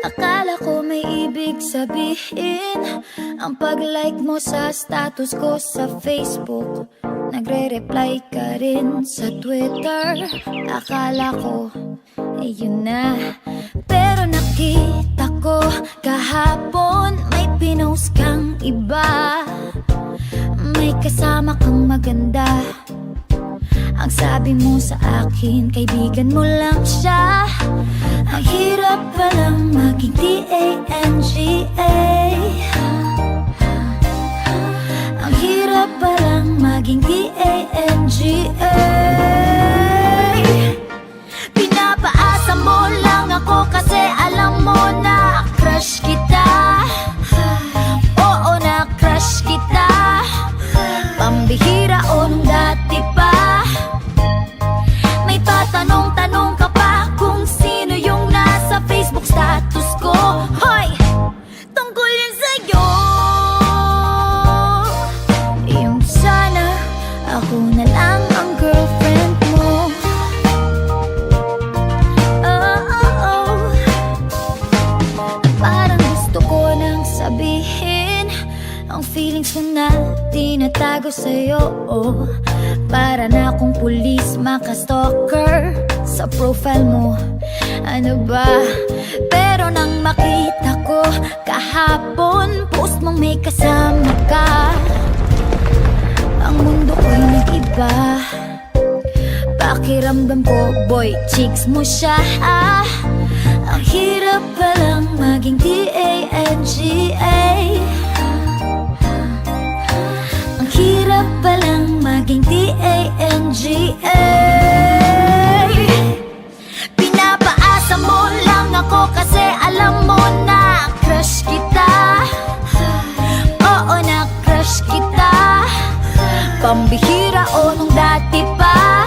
Akala ko may ibig sabihin ang pag-like mo sa status ko sa Facebook. Nagre-reply ka rin sa Twitter. Akala ko, yun na. Pero nakita ko kahapon may pinost kang iba. May kasama kang maganda. Ang sabi mo sa akin, kaibigan mo lang siya. Ang hirap palang maging T-A-N-G-A. Ang hirap palang maging T-A-N-G-A. Pinapaasa mo lang ako kasi alam mo na crush kita. Oo, na crush kita. Pambihira o nung dati pa. May patanong-tanong ka pa kung sino yung nasa Facebook status ko. Hoy! Tungkol yan sa'yo. Yung sana ako na lang ang girlfriend mo. Parang gusto ko nang sabihin ang feelings ko na tinatago sa'yo. Para na akong pulis maka-stalker sa profile mo. Ano ba? Pero nang makita ko kahapon post mong may kasama ka, ang mundo ko'y nag-iba. Pakiramdam ko, boy, chicks mo siya. Ang hirap palang maging T-A-N-G-A. Ang hirap palang maging T-A-N-G-A. Pinapaasa mo lang ako kasi alam mo na crush kita. Oo, na crush kita. Pambihira o nung dati pa.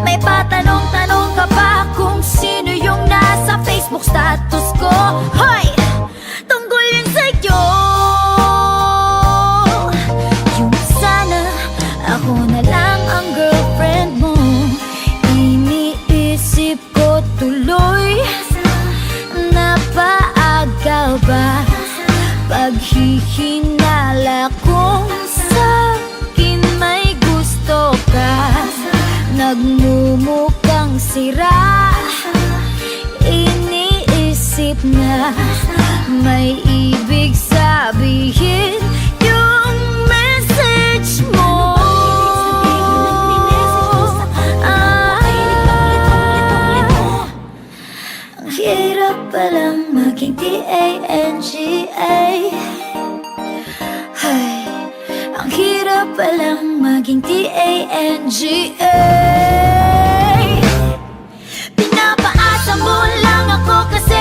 May patanong-tanong ka pa kung sino yung nasa Facebook status ko. Hoy! Tungkol yun sa'yo. Yung sana ako na lang ang girlfriend mo. Iniisip ko tuloy, napaaga ba paghihinala kung sa'kin may gusto ka. Nagmumukhang sira, iniisip na may ibig sabihin yung message mo. Ang hirap palang maging T-A-N-G-A. Ay, ang hirap palang maging T-A-N-G-A. Pinapaasa mo lang ako kasi